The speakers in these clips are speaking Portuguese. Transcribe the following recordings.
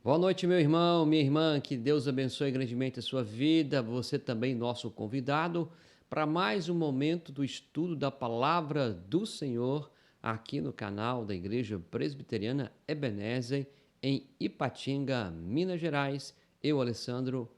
Boa noite, meu irmão, minha irmã, que Deus abençoe grandemente a sua vida, você também, nosso convidado, para mais um momento do estudo da palavra do Senhor, aqui no canal da Igreja Presbiteriana Ebenezer, em Ipatinga, Minas Gerais. Eu, Alessandro,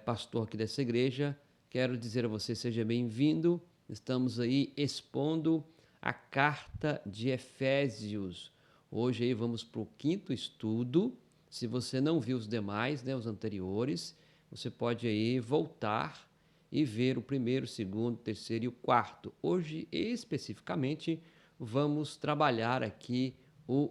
pastor aqui dessa igreja, quero dizer a você, seja bem-vindo. Estamos aí expondo a carta de Efésios. Hoje aí vamos para o quinto estudo. Se você não viu os demais, né, os anteriores, você pode aí voltar e ver o primeiro, segundo, terceiro e o quarto. Hoje, especificamente, vamos trabalhar aqui o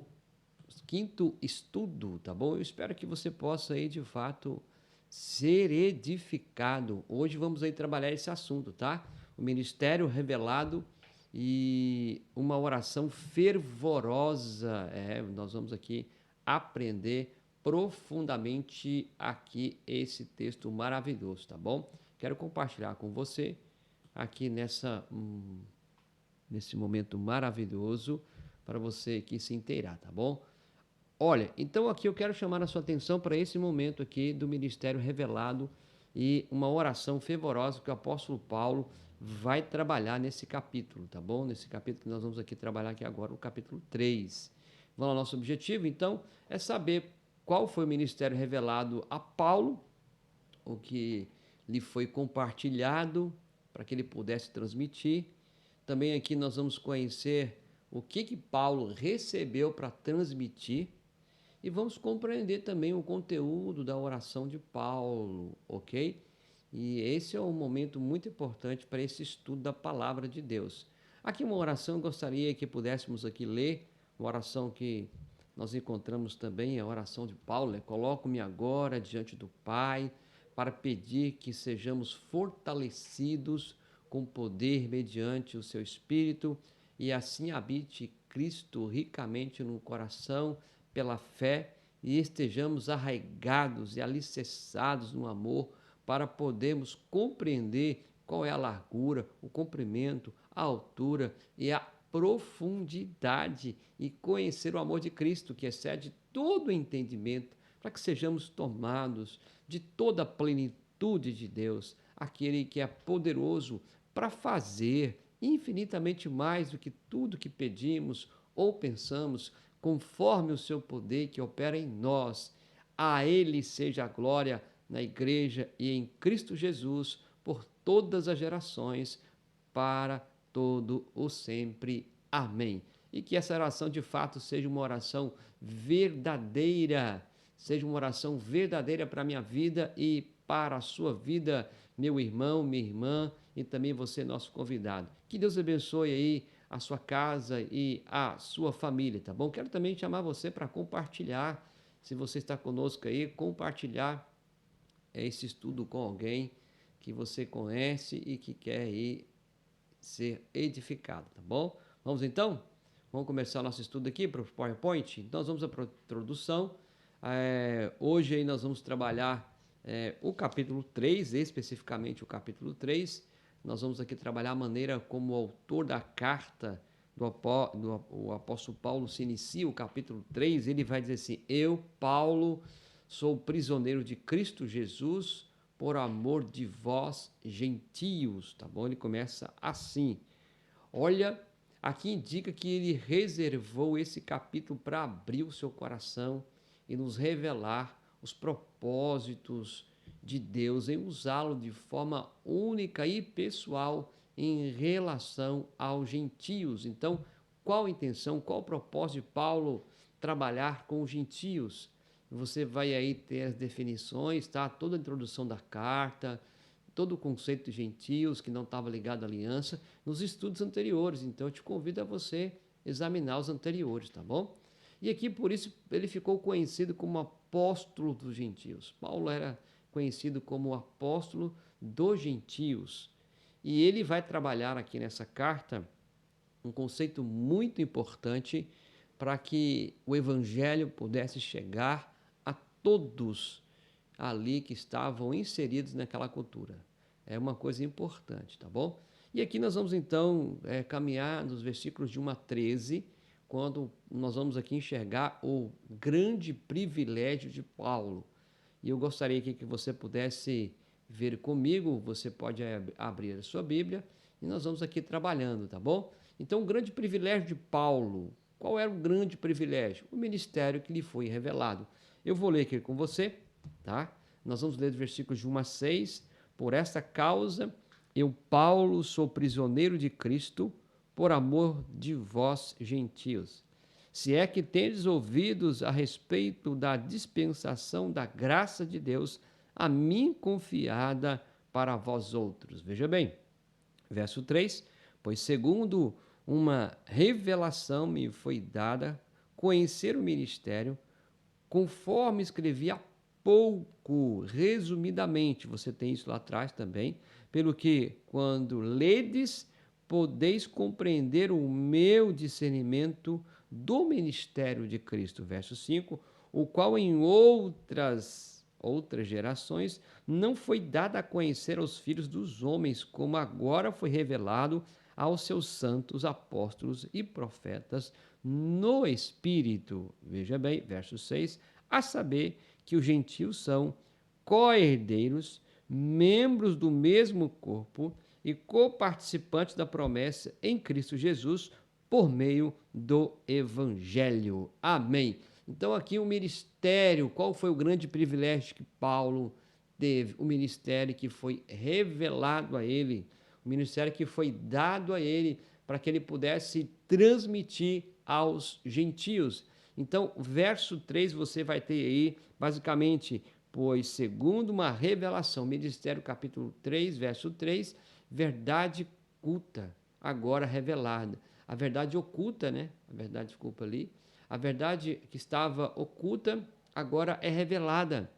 quinto estudo, tá bom? Eu espero que você possa aí, de fato, ser edificado. Hoje vamos aí trabalhar esse assunto, tá? O ministério revelado e uma oração fervorosa. Nós vamos aqui aprender profundamente aqui esse texto maravilhoso, tá bom? Quero compartilhar com você aqui nesse momento maravilhoso para você aqui se inteirar, tá bom? Olha, então aqui eu quero chamar a sua atenção para esse momento aqui do ministério revelado e uma oração fervorosa que o apóstolo Paulo vai trabalhar nesse capítulo, tá bom? Nesse capítulo que nós vamos aqui trabalhar aqui agora, o capítulo 3. Vamos ao nosso objetivo, então, é saber qual foi o ministério revelado a Paulo, o que lhe foi compartilhado para que ele pudesse transmitir. Também aqui nós vamos conhecer o que Paulo recebeu para transmitir e vamos compreender também o conteúdo da oração de Paulo, ok? E esse é um momento muito importante para esse estudo da palavra de Deus. Aqui uma oração, eu gostaria que pudéssemos aqui ler, uma oração que nós encontramos também, a oração de Paulo, coloco-me agora diante do Pai, para pedir que sejamos fortalecidos com poder mediante o seu Espírito, e assim habite Cristo ricamente no coração, pela fé, e estejamos arraigados e alicerçados no amor para podermos compreender qual é a largura, o comprimento, a altura e a profundidade e conhecer o amor de Cristo que excede todo o entendimento, para que sejamos tomados de toda a plenitude de Deus, aquele que é poderoso para fazer infinitamente mais do que tudo que pedimos ou pensamos, conforme o seu poder que opera em nós. A Ele seja a glória na Igreja e em Cristo Jesus por todas as gerações, para todo o sempre. Amém. E que essa oração de fato seja uma oração verdadeira, seja uma oração verdadeira para a minha vida e para a sua vida, meu irmão, minha irmã e também você, nosso convidado. Que Deus abençoe aí a sua casa e a sua família, tá bom? Quero também chamar você para compartilhar, se você está conosco aí, compartilhar esse estudo com alguém que você conhece e que quer aí ser edificado, tá bom? Vamos então? Vamos começar nosso estudo aqui para o PowerPoint? Então, nós vamos à introdução. Hoje aí nós vamos trabalhar o capítulo 3, especificamente o capítulo 3. Nós vamos aqui trabalhar a maneira como o autor da carta o apóstolo Paulo se inicia o capítulo 3. Ele vai dizer assim: Eu, Paulo, sou prisioneiro de Cristo Jesus por amor de vós, gentios, tá bom? Ele começa assim. Olha, aqui indica que ele reservou esse capítulo para abrir o seu coração e nos revelar os propósitos de Deus em usá-lo de forma única e pessoal em relação aos gentios. Então, qual a intenção, qual o propósito de Paulo trabalhar com os gentios? Você vai aí ter as definições, tá? Toda a introdução da carta, todo o conceito de gentios que não estava ligado à aliança nos estudos anteriores. Então eu te convido a você examinar os anteriores, tá bom? E aqui por isso ele ficou conhecido como apóstolo dos gentios. Paulo era conhecido como apóstolo dos gentios. E ele vai trabalhar aqui nessa carta um conceito muito importante para que o evangelho pudesse chegar a todos ali que estavam inseridos naquela cultura. É uma coisa importante, tá bom? E aqui nós vamos então caminhar nos versículos de 1 a 13, quando nós vamos aqui enxergar o grande privilégio de Paulo. E eu gostaria aqui que você pudesse ver comigo, você pode abrir a sua Bíblia e nós vamos aqui trabalhando, tá bom? Então, o grande privilégio de Paulo, qual era o grande privilégio? O ministério que lhe foi revelado. Eu vou ler aqui com você, tá? Nós vamos ler os versículos de 1 a 6. Por esta causa, eu, Paulo, sou prisioneiro de Cristo, por amor de vós, gentios. Se é que tendes ouvidos a respeito da dispensação da graça de Deus, a mim confiada para vós outros. Veja bem, verso 3, pois segundo uma revelação me foi dada conhecer o ministério, conforme escrevi há pouco, resumidamente, você tem isso lá atrás também, pelo que, quando ledes, podeis compreender o meu discernimento do ministério de Cristo. Verso 5, o qual em outras gerações não foi dado a conhecer aos filhos dos homens, como agora foi revelado aos seus santos apóstolos e profetas no Espírito. Veja bem, verso 6, a saber que os gentios são co-herdeiros, membros do mesmo corpo e coparticipantes da promessa em Cristo Jesus por meio do Evangelho. Amém. Então, aqui o ministério, qual foi o grande privilégio que Paulo teve? O ministério que foi revelado a ele, o ministério que foi dado a ele para que ele pudesse transmitir aos gentios. Então, verso 3, você vai ter aí, basicamente, pois segundo uma revelação, ministério capítulo 3, verso 3, verdade oculta, agora revelada. A verdade oculta, né? A verdade, desculpa ali. A verdade que estava oculta, agora é revelada.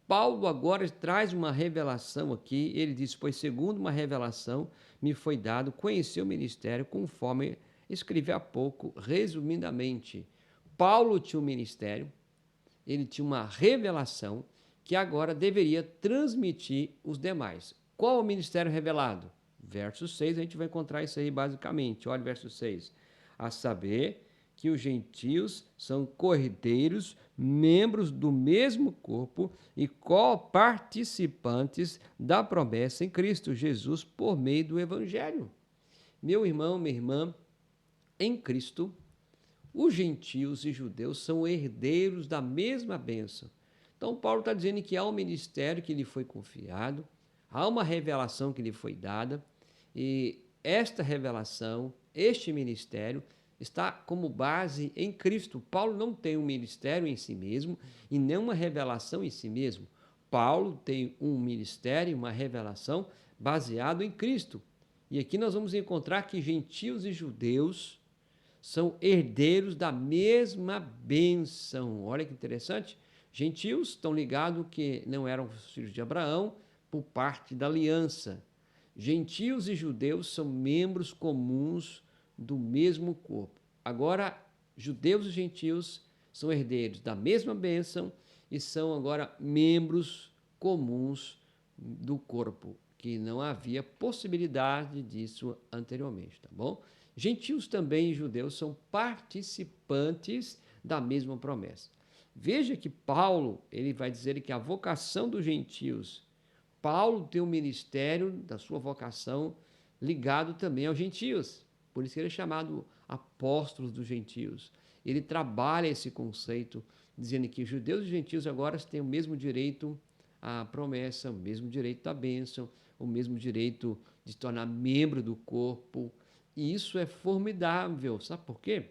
Paulo agora traz uma revelação aqui, ele diz, pois segundo uma revelação me foi dado conhecer o ministério, conforme escrevi há pouco, resumidamente. Paulo tinha um ministério, ele tinha uma revelação que agora deveria transmitir os demais. Qual o ministério revelado? Verso 6, a gente vai encontrar isso aí basicamente. Olha o verso 6. A saber que os gentios são cordeiros, membros do mesmo corpo e coparticipantes da promessa em Cristo Jesus por meio do Evangelho. Meu irmão, minha irmã, em Cristo, os gentios e judeus são herdeiros da mesma bênção. Então, Paulo está dizendo que há um ministério que lhe foi confiado, há uma revelação que lhe foi dada, e esta revelação, este ministério, está como base em Cristo. Paulo não tem um ministério em si mesmo e nem uma revelação em si mesmo. Paulo tem um ministério, uma revelação baseado em Cristo. E aqui nós vamos encontrar que gentios e judeus são herdeiros da mesma bênção. Olha que interessante. Gentios estão ligados que não eram filhos de Abraão por parte da aliança. Gentios e judeus são membros comuns do mesmo corpo. Agora, judeus e gentios são herdeiros da mesma bênção e são agora membros comuns do corpo, que não havia possibilidade disso anteriormente, tá bom? Gentios também e judeus são participantes da mesma promessa. Veja que Paulo, ele vai dizer que a vocação dos gentios, Paulo tem um ministério da sua vocação ligado também aos gentios. Por isso que ele é chamado apóstolo dos gentios. Ele trabalha esse conceito, dizendo que os judeus e os gentios agora têm o mesmo direito à promessa, o mesmo direito da bênção, o mesmo direito de se tornar membro do corpo. E isso é formidável. Sabe por quê?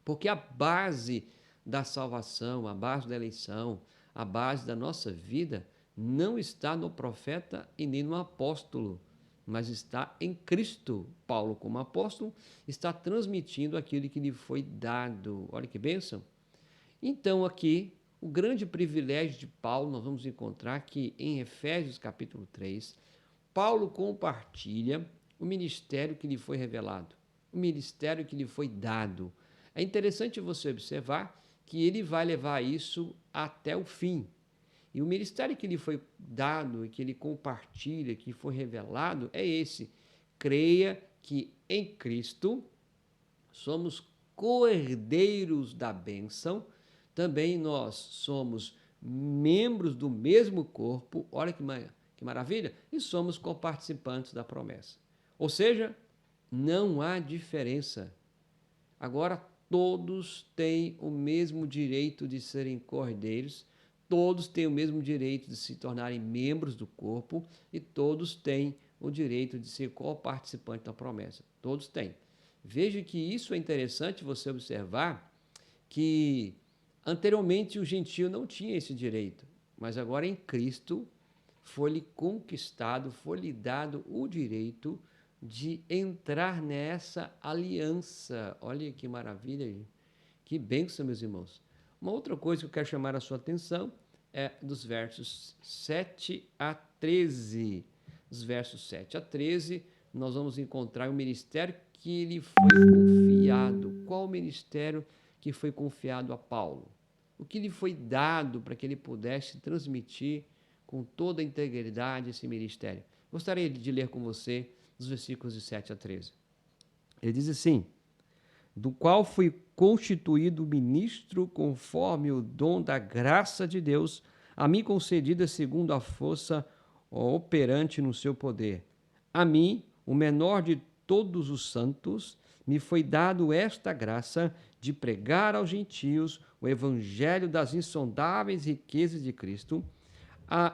Porque a base da salvação, a base da eleição, a base da nossa vida não está no profeta e nem no apóstolo, mas está em Cristo. Paulo, como apóstolo, está transmitindo aquilo que lhe foi dado. Olha que bênção! Então, aqui, o grande privilégio de Paulo, nós vamos encontrar que em Efésios capítulo 3, Paulo compartilha o ministério que lhe foi revelado, o ministério que lhe foi dado. É interessante você observar que ele vai levar isso até o fim. E o ministério que lhe foi dado e que ele compartilha, que foi revelado, é esse. Creia que em Cristo somos co-herdeiros da bênção, também nós somos membros do mesmo corpo, olha que maravilha, e somos coparticipantes da promessa. Ou seja, não há diferença. Agora, todos têm o mesmo direito de serem cordeiros, todos têm o mesmo direito de se tornarem membros do corpo e todos têm o direito de ser coparticipante da promessa. Todos têm. Veja que isso é interessante você observar que anteriormente o gentio não tinha esse direito, mas agora em Cristo foi-lhe conquistado, foi-lhe dado o direito de entrar nessa aliança. Olha que maravilha, que bênção, meus irmãos. Uma outra coisa que eu quero chamar a sua atenção é dos versos 7 a 13. Dos versos 7 a 13, nós vamos encontrar o ministério que lhe foi confiado. Qual o ministério que foi confiado a Paulo? O que lhe foi dado para que ele pudesse transmitir com toda a integridade esse ministério? Gostaria de ler com você dos versículos de 7 a 13. Ele diz assim: do qual fui constituído ministro conforme o dom da graça de Deus, a mim concedida segundo a força operante no seu poder. A mim, o menor de todos os santos, me foi dado esta graça de pregar aos gentios o evangelho das insondáveis riquezas de Cristo,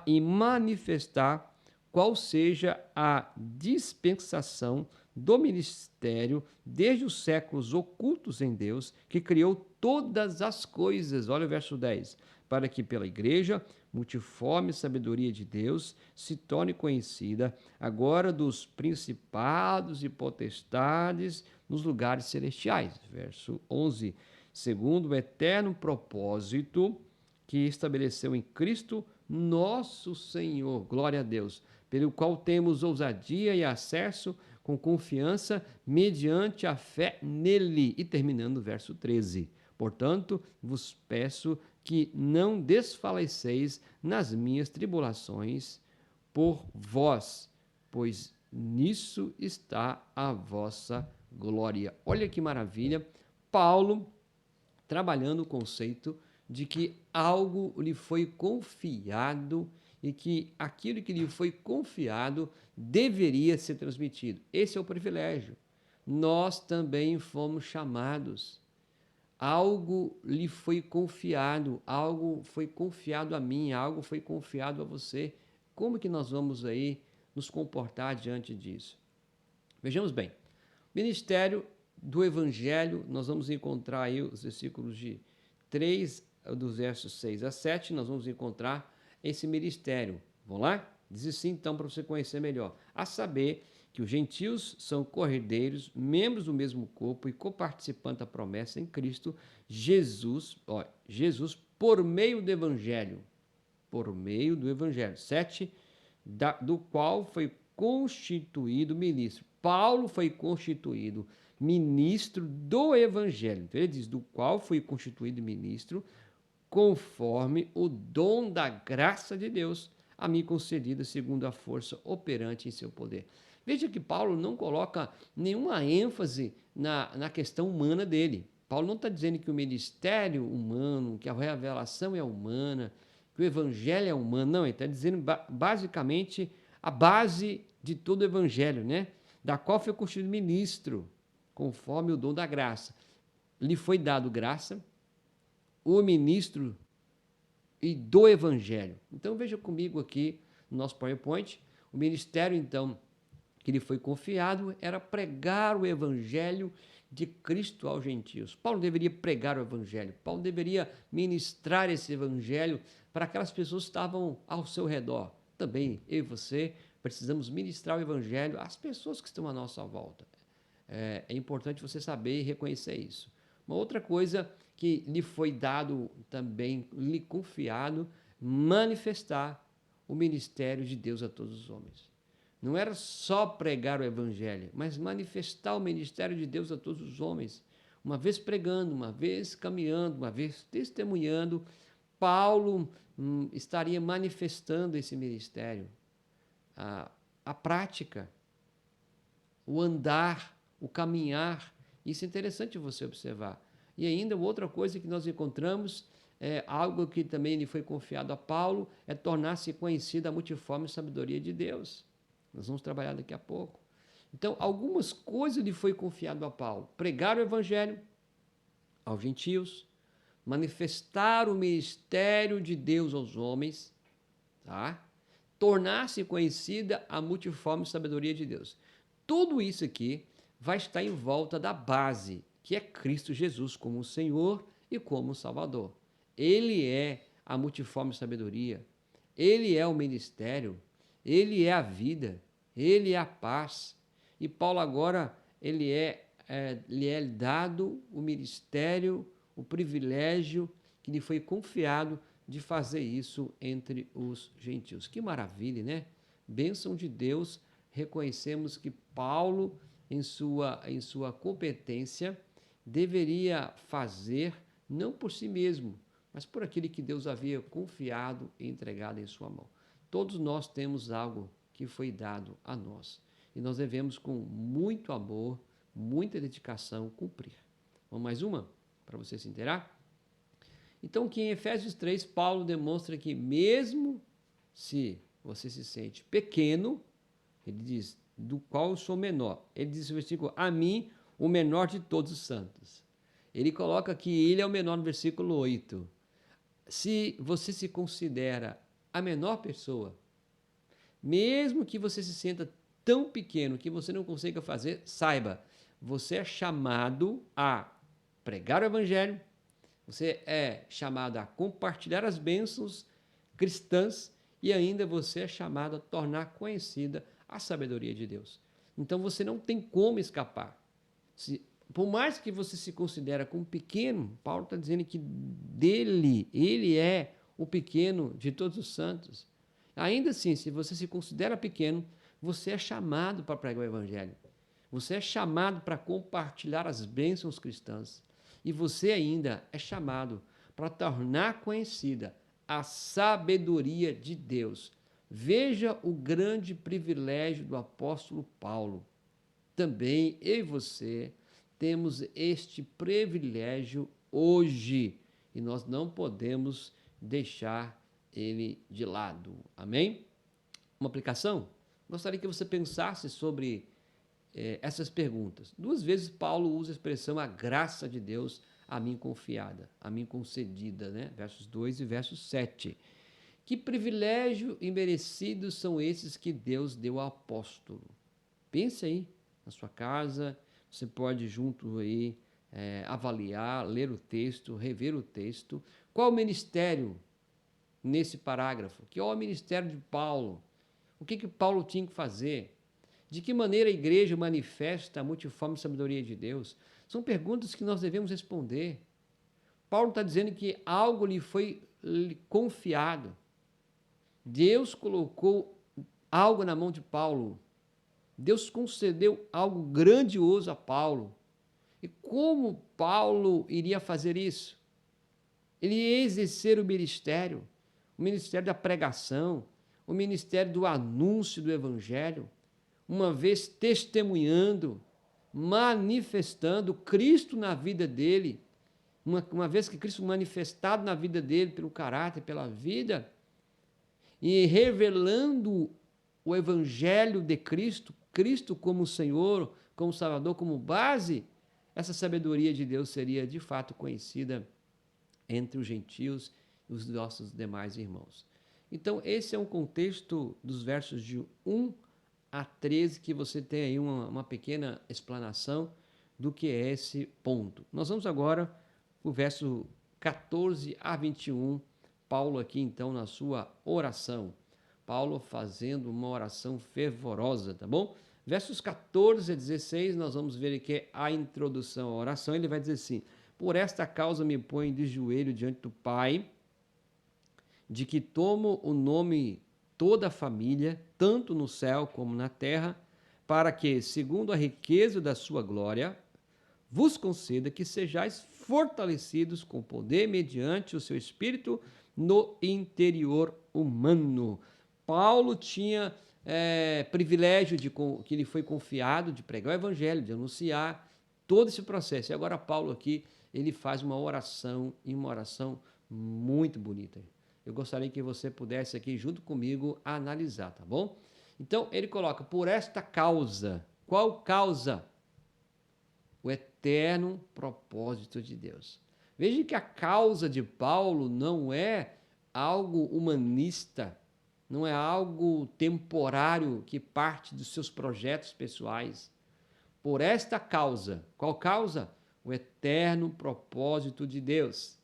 e manifestar qual seja a dispensação do ministério desde os séculos ocultos em Deus, que criou todas as coisas. Olha o verso 10. Para que pela igreja, multiforme sabedoria de Deus, se torne conhecida agora dos principados e potestades nos lugares celestiais. Verso 11. Segundo o eterno propósito que estabeleceu em Cristo nosso Senhor. Glória a Deus. Pelo qual temos ousadia e acesso com confiança mediante a fé nele. E terminando o verso 13. Portanto, vos peço que não desfaleceis nas minhas tribulações por vós, pois nisso está a vossa glória. Olha que maravilha. Paulo trabalhando o conceito de que algo lhe foi confiado e que aquilo que lhe foi confiado deveria ser transmitido. Esse é o privilégio. Nós também fomos chamados. Algo lhe foi confiado, algo foi confiado a mim, algo foi confiado a você. Como que nós vamos aí nos comportar diante disso? Vejamos bem. Ministério do Evangelho, nós vamos encontrar aí os versículos de 3, dos versos 6 a 7, nós vamos encontrar esse ministério. Vamos lá? Diz assim, então, para você conhecer melhor. A saber que os gentios são cordeiros, membros do mesmo corpo e coparticipantes da promessa em Cristo Jesus, Jesus por meio do Evangelho. Por meio do Evangelho. 7, do qual foi constituído ministro. Paulo foi constituído ministro do Evangelho. Então, ele diz, do qual foi constituído ministro conforme o dom da graça de Deus, a mim concedida segundo a força operante em seu poder. Veja que Paulo não coloca nenhuma ênfase na questão humana dele. Paulo não está dizendo que o ministério humano, que a revelação é humana, que o evangelho é humano. Não, ele está dizendo basicamente a base de todo o evangelho, né? Da qual foi constituído ministro, conforme o dom da graça. Lhe foi dado graça, o ministro e do evangelho. Então veja comigo aqui no nosso PowerPoint, o ministério então que lhe foi confiado era pregar o evangelho de Cristo aos gentios. Paulo deveria pregar o evangelho, Paulo deveria ministrar esse evangelho para aquelas pessoas que estavam ao seu redor. Também eu e você precisamos ministrar o evangelho às pessoas que estão à nossa volta. É importante você saber e reconhecer isso. Uma outra coisa que lhe foi dado também, lhe confiado, manifestar o ministério de Deus a todos os homens. Não era só pregar o evangelho, mas manifestar o ministério de Deus a todos os homens. Uma vez pregando, uma vez caminhando, uma vez testemunhando, Paulo estaria manifestando esse ministério. A prática, o andar, o caminhar Isso é interessante você observar. E ainda outra coisa que nós encontramos, algo que também lhe foi confiado a Paulo, é tornar-se conhecida a multiforme sabedoria de Deus. Nós vamos trabalhar daqui a pouco. Então, algumas coisas lhe foi confiado a Paulo: pregar o evangelho aos gentios, manifestar o ministério de Deus aos homens, tá? Tornar-se conhecida a multiforme sabedoria de Deus. Tudo isso aqui vai estar em volta da base, que é Cristo Jesus como o Senhor e como o Salvador. Ele é a multiforme sabedoria, ele é o ministério, ele é a vida, ele é a paz. E Paulo agora, lhe é dado o ministério, o privilégio que lhe foi confiado de fazer isso entre os gentios. Que maravilha, né? Bênção de Deus, reconhecemos que Paulo, em sua competência, deveria fazer, não por si mesmo, mas por aquele que Deus havia confiado e entregado em sua mão. Todos nós temos algo que foi dado a nós, e nós devemos, com muito amor, muita dedicação, cumprir. Vamos mais uma, para você se inteirar? Então, que em Efésios 3, Paulo demonstra que mesmo se você se sente pequeno, ele diz, do qual eu sou menor. Ele diz no versículo, a mim, o menor de todos os santos. Ele coloca que ele é o menor no versículo 8. Se você se considera a menor pessoa, mesmo que você se sinta tão pequeno que você não consiga fazer, saiba, você é chamado a pregar o evangelho, você é chamado a compartilhar as bênçãos cristãs e ainda você é chamado a tornar conhecida a sabedoria de Deus. Então você não tem como escapar. Por mais que você se considere como pequeno, Paulo está dizendo que ele é o pequeno de todos os santos. Ainda assim, se você se considera pequeno, você é chamado para pregar o evangelho. Você é chamado para compartilhar as bênçãos cristãs. E você ainda é chamado para tornar conhecida a sabedoria de Deus. Veja o grande privilégio do apóstolo Paulo. Também eu e você temos este privilégio hoje e nós não podemos deixar ele de lado. Amém? Uma aplicação? Gostaria que você pensasse sobre essas perguntas. 2 vezes Paulo usa a expressão a graça de Deus a mim confiada, a mim concedida, né? Versos 2 e versos 7. Que privilégio imerecidos são esses que Deus deu ao apóstolo? Pense aí na sua casa, você pode junto aí avaliar, ler o texto, rever o texto. Qual o ministério nesse parágrafo? Que é o ministério de Paulo? O que Paulo tinha que fazer? De que maneira a igreja manifesta a multiforme sabedoria de Deus? São perguntas que nós devemos responder. Paulo está dizendo que algo lhe foi confiado. Deus colocou algo na mão de Paulo. Deus concedeu algo grandioso a Paulo. E como Paulo iria fazer isso? Ele ia exercer o ministério da pregação, o ministério do anúncio do evangelho, uma vez testemunhando, manifestando Cristo na vida dele, uma vez que Cristo manifestado na vida dele pelo caráter, pela vida, e revelando o evangelho de Cristo, Cristo como Senhor, como Salvador, como base, essa sabedoria de Deus seria de fato conhecida entre os gentios e os nossos demais irmãos. Então, esse é um contexto dos versos de 1 a 13, que você tem aí uma pequena explanação do que é esse ponto. Nós vamos agora para o verso 14 a 21, Paulo aqui então na sua oração. Paulo fazendo uma oração fervorosa, tá bom? Versos 14 a 16, nós vamos ver aqui a introdução à oração. Ele vai dizer assim: por esta causa me ponho de joelho diante do Pai, de que tomo o nome toda a família, tanto no céu como na terra, para que, segundo a riqueza da sua glória, vos conceda que sejais fortalecidos com poder mediante o seu Espírito no interior humano. Paulo tinha privilégio que lhe foi confiado de pregar o evangelho, de anunciar todo esse processo. E agora Paulo aqui, ele faz uma oração, e uma oração muito bonita. Eu gostaria que você pudesse aqui, junto comigo, analisar, tá bom? Então, ele coloca, por esta causa. Qual causa? O eterno propósito de Deus. Veja que a causa de Paulo não é algo humanista, não é algo temporário que parte dos seus projetos pessoais. Por esta causa, qual causa? O eterno propósito de Deus.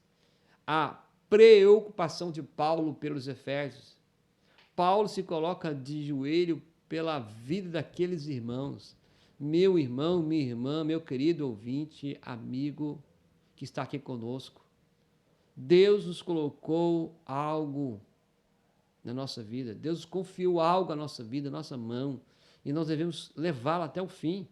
A preocupação de Paulo pelos Efésios. Paulo se coloca de joelho pela vida daqueles irmãos. Meu irmão, minha irmã, meu querido ouvinte, amigo que está aqui conosco. Deus nos colocou algo na nossa vida. Deus confiou algo à nossa vida, à nossa mão. E nós devemos levá-lo até o fim.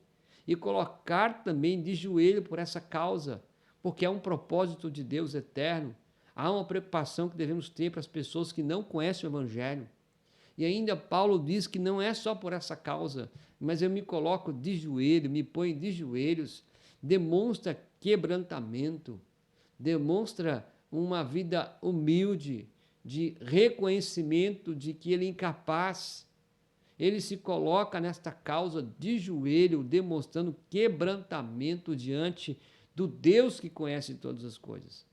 E colocar também de joelho por essa causa. Porque é um propósito de Deus eterno. Há uma preocupação que devemos ter para as pessoas que não conhecem o Evangelho. E ainda Paulo diz que não é só por essa causa, mas eu me coloco de joelho, me ponho de joelhos, demonstra quebrantamento, demonstra uma vida humilde, de reconhecimento de que ele é incapaz. Ele se coloca nesta causa de joelho, demonstrando quebrantamento diante do Deus que conhece todas as coisas.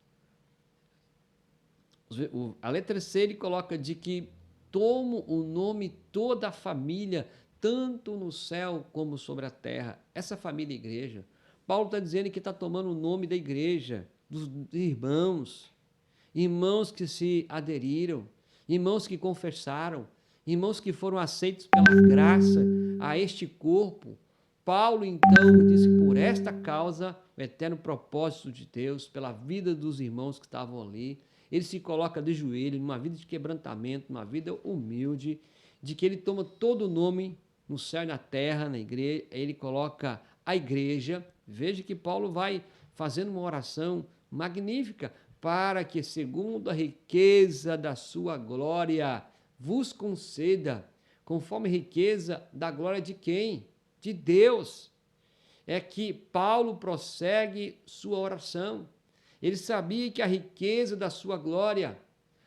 A letra C ele coloca de que tomo o nome toda a família, tanto no céu como sobre a terra. Essa família igreja. Paulo está dizendo que está tomando o nome da igreja, dos irmãos, irmãos que se aderiram, irmãos que confessaram, irmãos que foram aceitos pela graça a este corpo. Paulo, então, diz que por esta causa, o eterno propósito de Deus, pela vida dos irmãos que estavam ali, ele se coloca de joelho, numa vida de quebrantamento, numa vida humilde, de que ele toma todo o nome no céu e na terra, na igreja, ele coloca a igreja. Veja que Paulo vai fazendo uma oração magnífica para que, segundo a riqueza da sua glória, vos conceda, conforme a riqueza da glória de quem? De Deus. É que Paulo prossegue sua oração. Ele sabia que a riqueza da sua glória,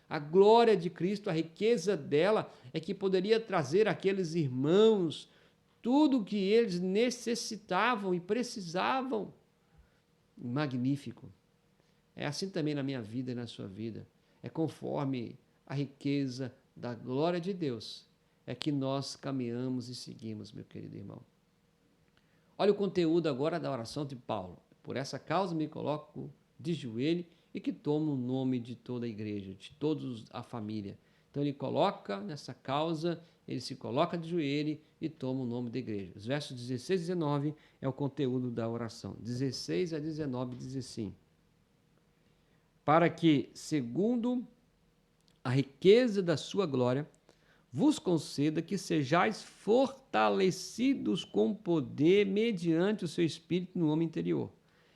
a glória de Cristo, a riqueza dela, é que poderia trazer àqueles irmãos tudo o que eles necessitavam e precisavam. Magnífico. É assim também na minha vida e na sua vida. É conforme a riqueza da glória de Deus é que nós caminhamos e seguimos, meu querido irmão. Olha o conteúdo agora da oração de Paulo. Por essa causa me coloco de joelho e que tomo o nome de toda a igreja, de toda a família. Então ele coloca nessa causa, ele se coloca de joelho e toma o nome da igreja. Os versos 16 e 19 é o conteúdo da oração. 16 a 19 diz assim: para que, segundo a riqueza da sua glória, vos conceda que sejais fortalecidos com poder mediante o seu Espírito no homem interior.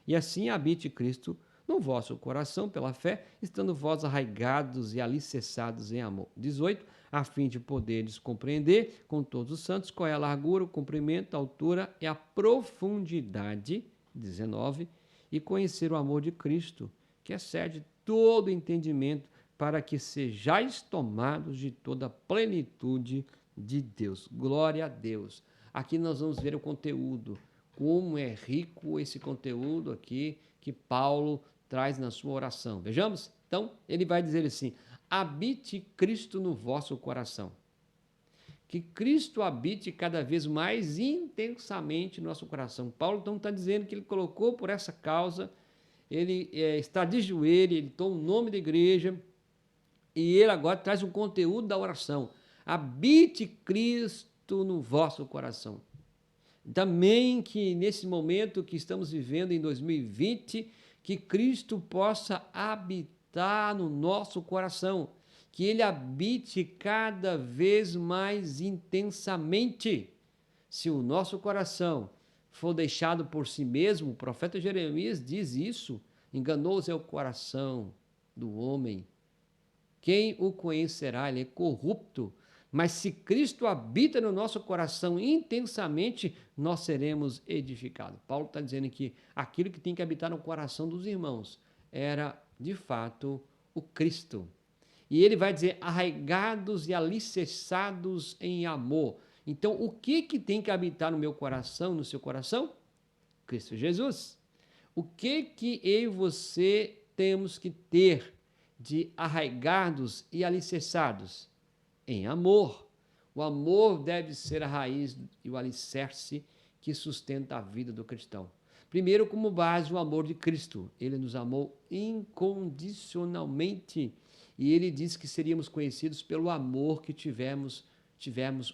E assim habite Cristo no vosso coração pela fé, estando vós arraigados e alicerçados em amor. 18, a fim de poderes compreender com todos os santos qual é a largura, o comprimento, a altura e a profundidade. 19, e conhecer o amor de Cristo, que excede todo entendimento, para que sejais tomados de toda a plenitude de Deus. Glória a Deus. Aqui nós vamos ver o conteúdo, como é rico esse conteúdo aqui que Paulo traz na sua oração. Vejamos? Então, ele vai dizer assim: habite Cristo no vosso coração. Que Cristo habite cada vez mais intensamente no nosso coração. Paulo então está dizendo que ele colocou por essa causa, ele está de joelho, ele toma o nome da igreja, e ele agora traz um conteúdo da oração. Habite Cristo no vosso coração. Também que nesse momento que estamos vivendo em 2020, que Cristo possa habitar no nosso coração, que ele habite cada vez mais intensamente. Se o nosso coração for deixado por si mesmo, o profeta Jeremias diz isso: enganoso é o coração do homem. Quem o conhecerá? Ele é corrupto. Mas se Cristo habita no nosso coração intensamente, nós seremos edificados. Paulo está dizendo que aquilo que tem que habitar no coração dos irmãos era, de fato, o Cristo. E ele vai dizer, arraigados e alicerçados em amor. Então, o que tem que habitar no meu coração, no seu coração? Cristo Jesus. O que eu e você temos que ter de arraigados e alicerçados? Em amor. O amor deve ser a raiz e o alicerce que sustenta a vida do cristão. Primeiro, como base, o amor de Cristo. Ele nos amou incondicionalmente. E ele disse que seríamos conhecidos pelo amor que tivemos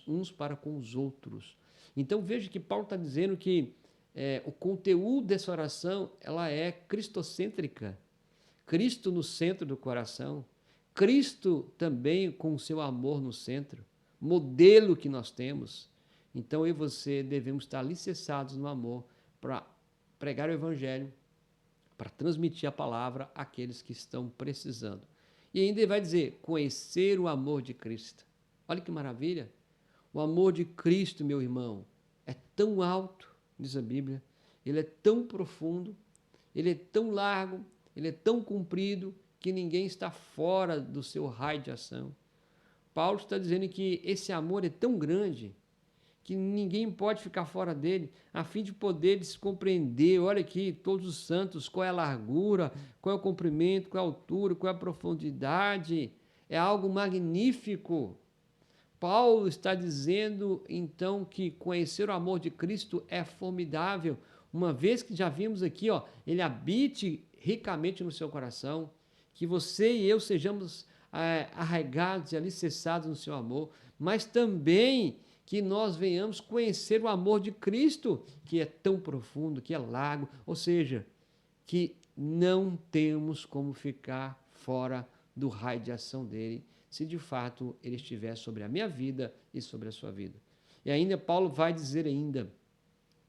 uns para com os outros. Então veja que Paulo está dizendo que o conteúdo dessa oração ela é cristocêntrica. Cristo no centro do coração. Cristo também com o seu amor no centro. Modelo que nós temos. Então eu e você devemos estar alicerçados no amor para pregar o evangelho, para transmitir a palavra àqueles que estão precisando. E ainda ele vai dizer, conhecer o amor de Cristo. Olha que maravilha. O amor de Cristo, meu irmão, é tão alto, diz a Bíblia, ele é tão profundo, ele é tão largo, ele é tão comprido, que ninguém está fora do seu raio de ação. Paulo está dizendo que esse amor é tão grande, que ninguém pode ficar fora dele, a fim de poder se compreender, olha aqui, todos os santos, qual é a largura, qual é o comprimento, qual é a altura, qual é a profundidade, é algo magnífico. Paulo está dizendo, então, que conhecer o amor de Cristo é formidável, uma vez que já vimos aqui, ele habite ricamente no seu coração, que você e eu sejamos arraigados e alicerçados no seu amor, mas também que nós venhamos conhecer o amor de Cristo, que é tão profundo, que é largo, ou seja, que não temos como ficar fora do raio de ação dele, se de fato ele estiver sobre a minha vida e sobre a sua vida. E ainda Paulo vai dizer ainda,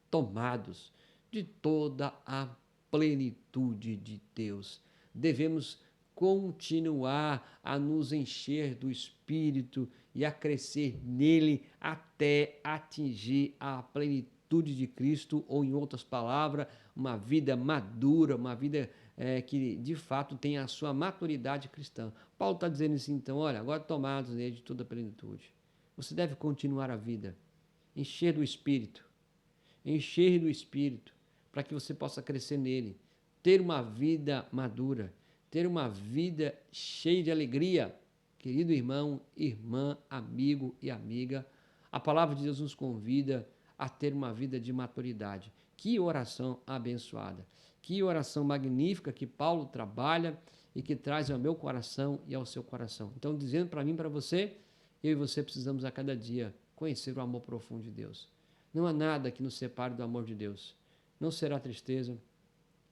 tomados de toda a plenitude de Deus. Devemos continuar a nos encher do Espírito e a crescer nele até atingir a plenitude de Cristo, ou em outras palavras, uma vida madura, uma vida que de fato tem a sua maturidade cristã. Paulo está dizendo assim, então, olha, agora tomados nele de toda a plenitude. Você deve continuar a vida, encher do Espírito, para que você possa crescer nele, ter uma vida madura, ter uma vida cheia de alegria. Querido irmão, irmã, amigo e amiga, a palavra de Deus nos convida a ter uma vida de maturidade. Que oração abençoada, que oração magnífica que Paulo trabalha e que traz ao meu coração e ao seu coração. Então, dizendo para mim e para você, eu e você precisamos a cada dia conhecer o amor profundo de Deus. Não há nada que nos separe do amor de Deus. Não será tristeza,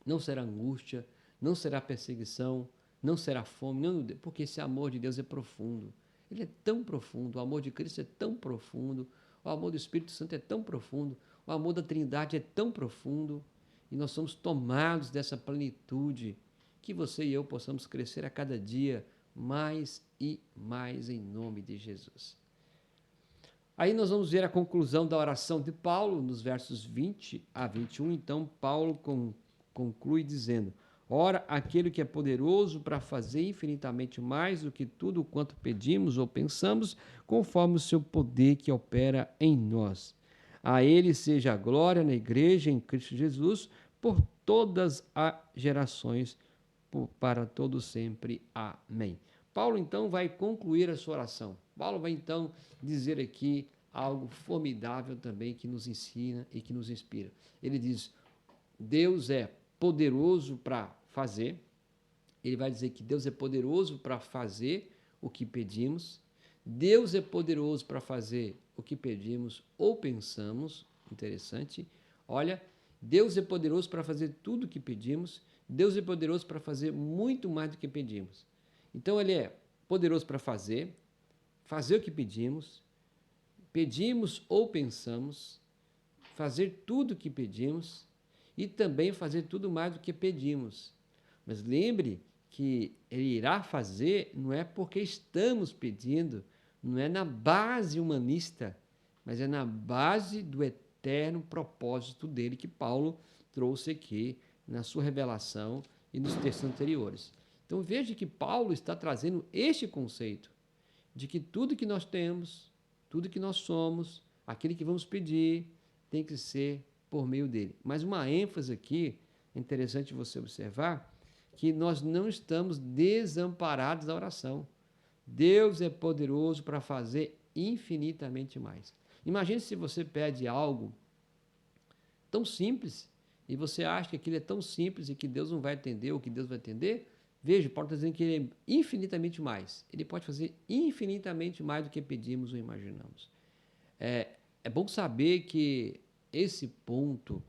não será angústia, não será perseguição, não será fome, não, porque esse amor de Deus é profundo. Ele é tão profundo, o amor de Cristo é tão profundo, o amor do Espírito Santo é tão profundo, o amor da Trindade é tão profundo, e nós somos tomados dessa plenitude, que você e eu possamos crescer a cada dia mais e mais em nome de Jesus. Aí nós vamos ver a conclusão da oração de Paulo, nos versos 20 a 21. Então, Paulo conclui dizendo, ora, aquele que é poderoso para fazer infinitamente mais do que tudo quanto pedimos ou pensamos, conforme o seu poder que opera em nós. A ele seja a glória na igreja em Cristo Jesus, por todas as gerações, para todo sempre. Amém. Paulo, então, vai concluir a sua oração. Paulo vai, então, dizer aqui algo formidável também que nos ensina e que nos inspira. Ele diz, Deus é poderoso para fazer, ele vai dizer que Deus é poderoso para fazer o que pedimos, Deus é poderoso para fazer o que pedimos ou pensamos, interessante, olha, Deus é poderoso para fazer tudo o que pedimos, Deus é poderoso para fazer muito mais do que pedimos. Então ele é poderoso para fazer o que pedimos ou pensamos, fazer tudo o que pedimos e também fazer tudo mais do que pedimos. Mas lembre que ele irá fazer não é porque estamos pedindo, não é na base humanista, mas é na base do eterno propósito dele que Paulo trouxe aqui na sua revelação e nos textos anteriores. Então veja que Paulo está trazendo este conceito de que tudo que nós temos, tudo que nós somos, aquilo que vamos pedir, tem que ser por meio dele. Mas uma ênfase aqui, é interessante você observar, que nós não estamos desamparados da oração. Deus é poderoso para fazer infinitamente mais. Imagine se você pede algo tão simples e você acha que aquilo é tão simples e que Deus não vai atender ou que Deus vai atender. Veja, Paulo está dizendo que ele é infinitamente mais. Ele pode fazer infinitamente mais do que pedimos ou imaginamos. É bom saber que esse ponto,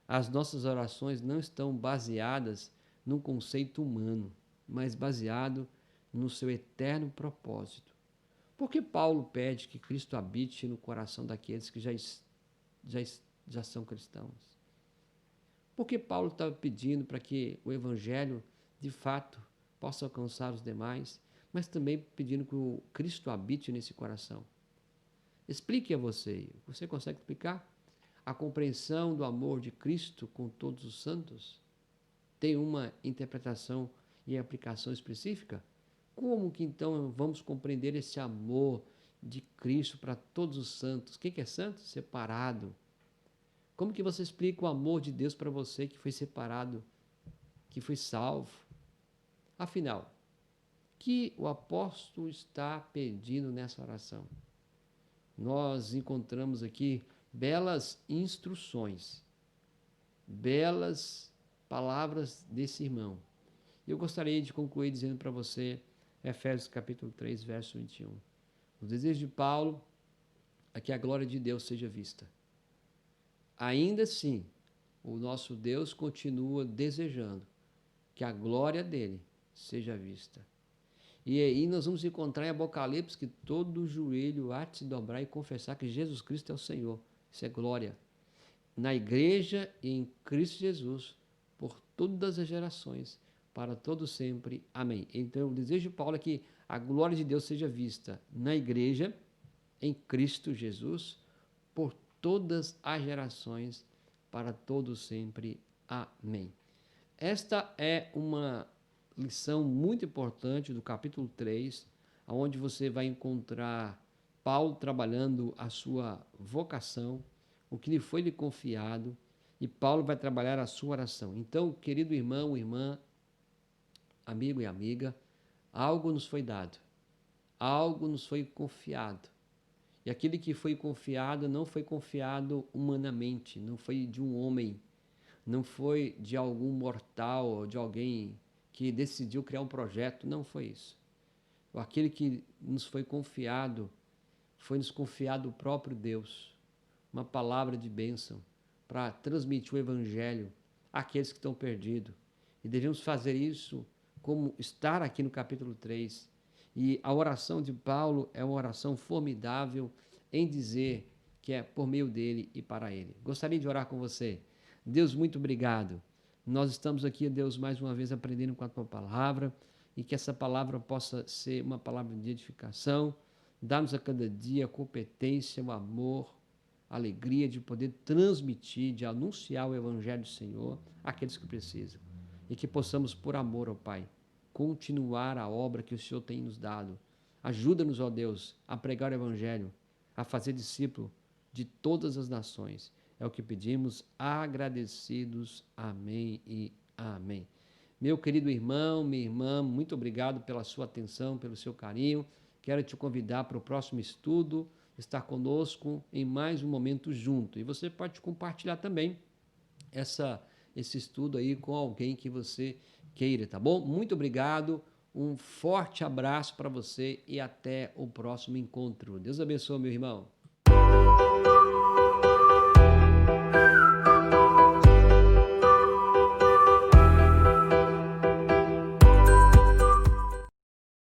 as nossas orações não estão baseadas num conceito humano, mas baseado no seu eterno propósito. Por que Paulo pede que Cristo habite no coração daqueles que já são cristãos? Por que Paulo está pedindo para que o Evangelho, de fato, possa alcançar os demais, mas também pedindo que o Cristo habite nesse coração? Explique a você. Você consegue explicar? A compreensão do amor de Cristo com todos os santos tem uma interpretação e aplicação específica? Como que então vamos compreender esse amor de Cristo para todos os santos? Quem que é santo? Separado. Como que você explica o amor de Deus para você que foi separado, que foi salvo? Afinal, o que o apóstolo está pedindo nessa oração? Nós encontramos aqui belas instruções, belas palavras desse irmão. Eu gostaria de concluir dizendo para você, Efésios capítulo 3, verso 21. O desejo de Paulo é que a glória de Deus seja vista. Ainda assim, o nosso Deus continua desejando que a glória dele seja vista. E aí nós vamos encontrar em Apocalipse que todo joelho há de se dobrar e confessar que Jesus Cristo é o Senhor. Isso é glória. Na igreja e em Cristo Jesus, por todas as gerações, para todo sempre. Amém. Então o desejo de Paulo é que a glória de Deus seja vista na igreja, em Cristo Jesus, por todas as gerações, para todo sempre. Amém. Esta é uma lição muito importante do capítulo 3, onde você vai encontrar Paulo trabalhando a sua vocação, o que lhe confiado, e Paulo vai trabalhar a sua oração. Então, querido irmão, irmã, amigo e amiga, algo nos foi dado, algo nos foi confiado. E aquele que foi confiado não foi confiado humanamente, não foi de um homem, não foi de algum mortal ou de alguém que decidiu criar um projeto, não foi isso. Aquele que nos foi nos confiado o próprio Deus, uma palavra de bênção para transmitir o Evangelho àqueles que estão perdidos. E devemos fazer isso como estar aqui no capítulo 3. E a oração de Paulo é uma oração formidável em dizer que é por meio dele e para ele. Gostaria de orar com você. Deus, muito obrigado. Nós estamos aqui, Deus, mais uma vez aprendendo com a tua palavra e que essa palavra possa ser uma palavra de edificação. Dá-nos a cada dia a competência, o amor, a alegria de poder transmitir, de anunciar o Evangelho do Senhor àqueles que precisam. E que possamos, por amor, ó Pai, continuar a obra que o Senhor tem nos dado. Ajuda-nos, ó Deus, a pregar o Evangelho, a fazer discípulo de todas as nações. É o que pedimos, agradecidos. Amém e amém. Meu querido irmão, minha irmã, muito obrigado pela sua atenção, pelo seu carinho. Quero te convidar para o próximo estudo, estar conosco em mais um momento junto. E você pode compartilhar também esse estudo aí com alguém que você queira, tá bom? Muito obrigado, um forte abraço para você e até o próximo encontro. Deus abençoe, meu irmão.